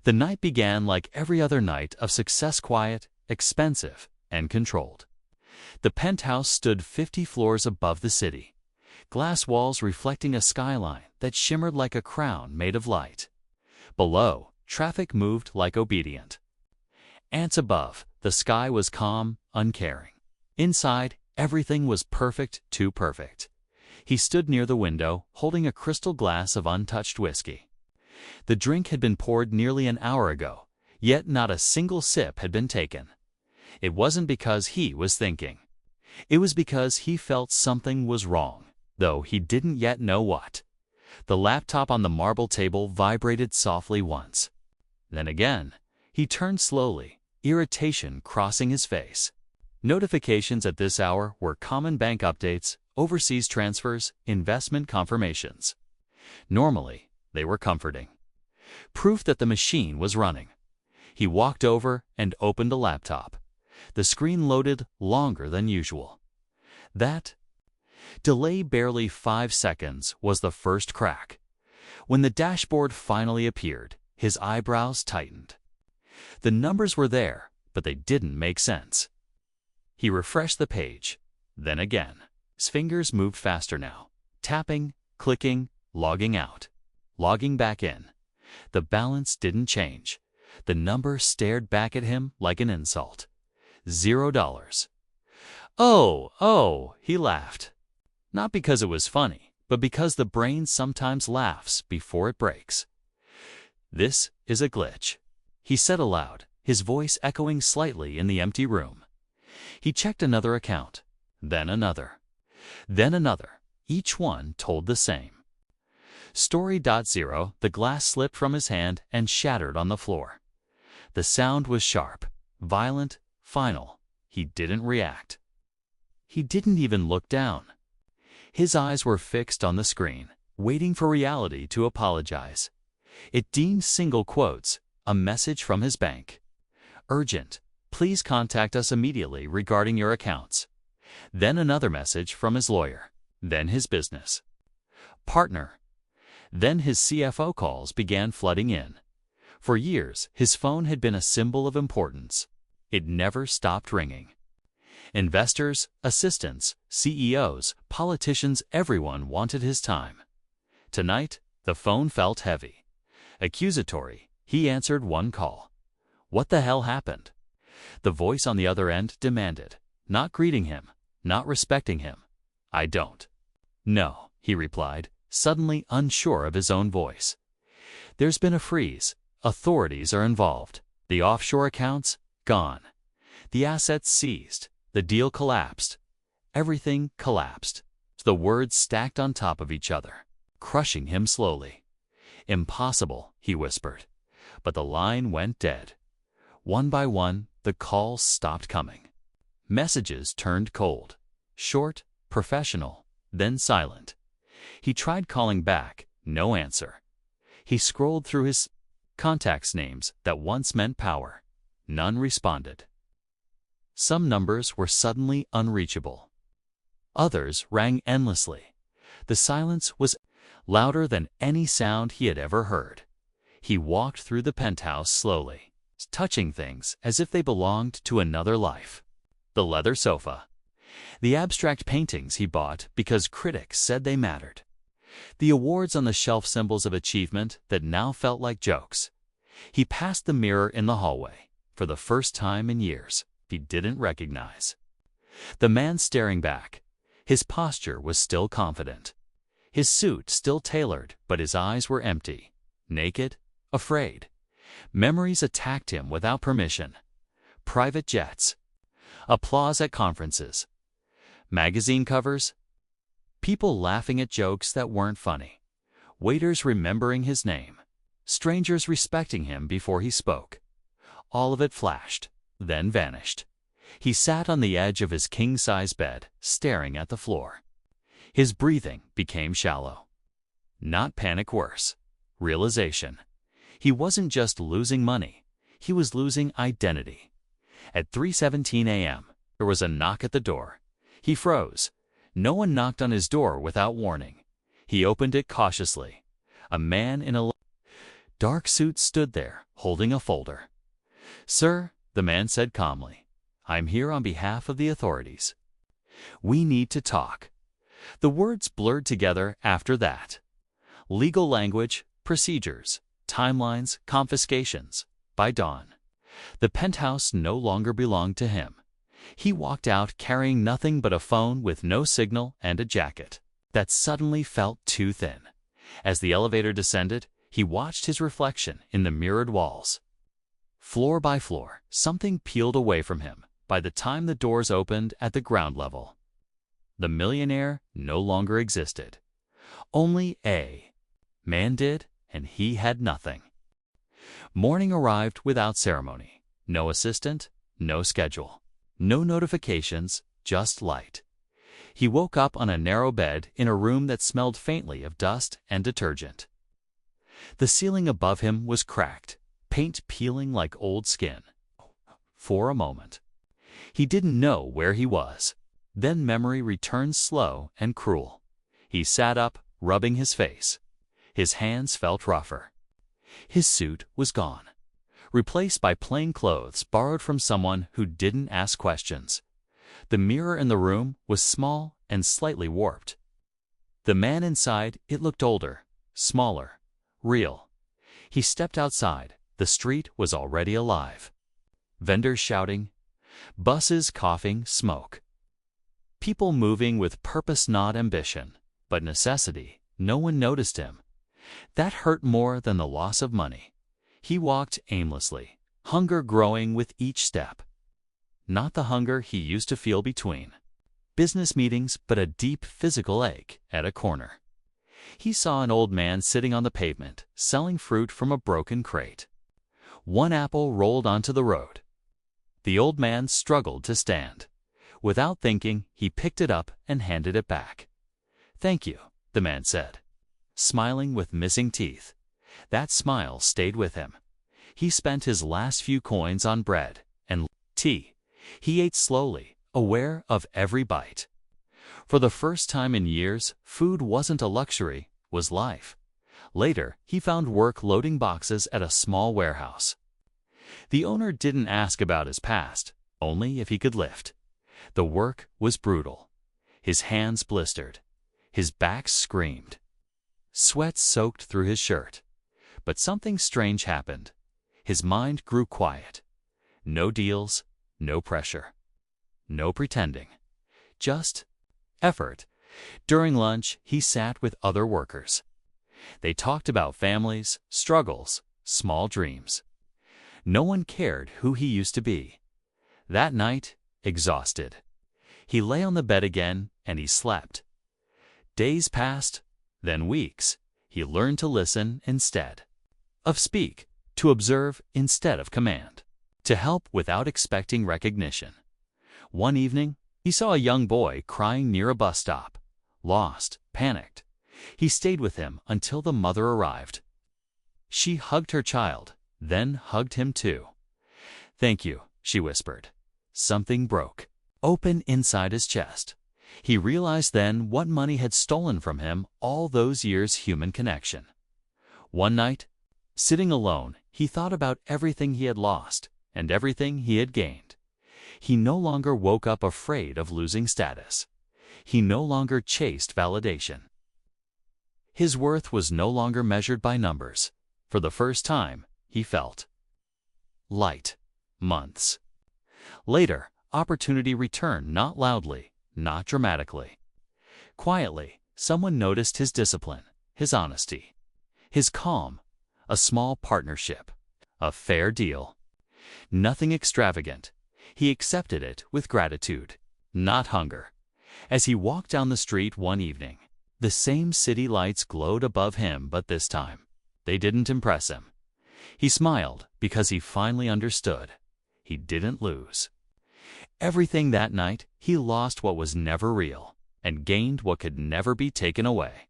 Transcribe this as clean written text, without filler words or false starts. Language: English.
The night began like every other night of success, quiet, expensive, and controlled. The penthouse stood 50 floors above the city, glass walls reflecting a skyline that shimmered like a crown made of light. Below, traffic moved like obedient ants above. The sky was calm, uncaring. Inside, everything was perfect, too perfect. He stood near the window, holding a crystal glass of untouched whiskey. The drink had been poured nearly an hour ago, yet not a single sip had been taken. It wasn't because he was thinking. It was because he felt something was wrong, though he didn't yet know what. The laptop on the marble table vibrated softly once. Then again, he turned slowly, irritation crossing his face. Notifications at this hour were common bank updates, overseas transfers, investment confirmations. Normally, they were comforting. Proof that the machine was running. He walked over and opened the laptop. The screen loaded longer than usual. That delay, barely 5 seconds, was the first crack. When the dashboard finally appeared, his eyebrows tightened. The numbers were there, but they didn't make sense. He refreshed the page. Then again. His fingers moved faster now. Tapping, clicking, logging out, logging back in. The balance didn't change. The number stared back at him like an insult. $0. Oh, he laughed. Not because it was funny, but because the brain sometimes laughs before it breaks. This is a glitch, he said aloud, his voice echoing slightly in the empty room. He checked another account, then another, each one told the same. Story. 0. The glass slipped from his hand and shattered on the floor. The sound was sharp, violent, final. He didn't react. He didn't even look down. His eyes were fixed on the screen, waiting for reality to apologize. It deemed single quotes, a message from his bank. Urgent. Please contact us immediately regarding your accounts. Then another message from his lawyer. Then his business partner. Then his CFO calls began flooding in. For years, his phone had been a symbol of importance. It never stopped ringing. Investors, assistants, CEOs, politicians, everyone wanted his time. Tonight, the phone felt heavy. Accusatory, he answered one call. What the hell happened? The voice on the other end demanded, not greeting him, not respecting him. I don't know, he replied, suddenly unsure of his own voice. There's been a freeze. Authorities are involved. The offshore accounts, gone. The assets seized. The deal collapsed. Everything collapsed. The words stacked on top of each other, crushing him slowly. Impossible, he whispered. But the line went dead. One by one, the calls stopped coming. Messages turned cold. Short, professional, then silent. He tried calling back, no answer. He scrolled through his contacts' names that once meant power. None responded. Some numbers were suddenly unreachable. Others rang endlessly. The silence was louder than any sound he had ever heard. He walked through the penthouse slowly, touching things as if they belonged to another life. The leather sofa. The abstract paintings he bought because critics said they mattered. The awards on the shelf, symbols of achievement that now felt like jokes. He passed the mirror in the hallway. For the first time in years, he didn't recognize the man staring back. His posture was still confident. His suit still tailored, but his eyes were empty, naked, afraid. Memories attacked him without permission. Private jets. Applause at conferences. Magazine covers. People laughing at jokes that weren't funny. Waiters remembering his name. Strangers respecting him before he spoke. All of it flashed, then vanished. He sat on the edge of his king-size bed, staring at the floor. His breathing became shallow. Not panic, worse. Realization. He wasn't just losing money. He was losing identity. At 3:17 a.m., there was a knock at the door. He froze. No one knocked on his door without warning. He opened it cautiously. A man in a dark suit stood there, holding a folder. "Sir," the man said calmly, "I'm here on behalf of the authorities. We need to talk." The words blurred together after that. Legal language, procedures, timelines, confiscations. By dawn, the penthouse no longer belonged to him. He walked out carrying nothing but a phone with no signal and a jacket that suddenly felt too thin. As the elevator descended, he watched his reflection in the mirrored walls. Floor by floor, something peeled away from him by the time the doors opened at the ground level. The millionaire no longer existed. Only a man did, and he had nothing. Morning arrived without ceremony. No assistant, no schedule, no notifications, just light. He woke up on a narrow bed in a room that smelled faintly of dust and detergent. The ceiling above him was cracked, paint peeling like old skin. For a moment, he didn't know where he was. Then memory returned slow and cruel. He sat up, rubbing his face. His hands felt rougher. His suit was gone, replaced by plain clothes borrowed from someone who didn't ask questions. The mirror in the room was small and slightly warped. The man inside, it looked older, smaller, real. He stepped outside. The street was already alive. Vendors shouting, buses coughing smoke. People moving with purpose, not ambition, but necessity. No one noticed him. That hurt more than the loss of money. He walked aimlessly, hunger growing with each step. Not the hunger he used to feel between business meetings, but a deep physical ache at a corner. He saw an old man sitting on the pavement, selling fruit from a broken crate. One apple rolled onto the road. The old man struggled to stand. Without thinking, he picked it up and handed it back. "Thank you," the man said, smiling with missing teeth. That smile stayed with him. He spent his last few coins on bread and tea. He ate slowly, aware of every bite. For the first time in years, food wasn't a luxury, was life. Later, he found work loading boxes at a small warehouse. The owner didn't ask about his past, only if he could lift. The work was brutal. His hands blistered. His back screamed. Sweat soaked through his shirt. But something strange happened. His mind grew quiet. No deals, no pressure, no pretending. Just effort. During lunch, he sat with other workers. They talked about families, struggles, small dreams. No one cared who he used to be. That night, exhausted, he lay on the bed again and he slept. Days passed, then weeks. He learned to listen instead of speak, to observe instead of command, to help without expecting recognition. One evening, he saw a young boy crying near a bus stop, lost, panicked. He stayed with him until the mother arrived. She hugged her child, then hugged him too. "Thank you," she whispered. Something broke open inside his chest. He realized then what money had stolen from him all those years' human connection. One night, sitting alone, he thought about everything he had lost and everything he had gained. He no longer woke up afraid of losing status. He no longer chased validation. His worth was no longer measured by numbers. For the first time, he felt light. Months later, opportunity returned, not loudly, not dramatically. Quietly, someone noticed his discipline, his honesty, his calm. A small partnership, a fair deal. Nothing extravagant. He accepted it with gratitude, not hunger. As he walked down the street one evening, the same city lights glowed above him, but this time, they didn't impress him. He smiled because he finally understood. He didn't lose everything that night. He lost what was never real and gained what could never be taken away.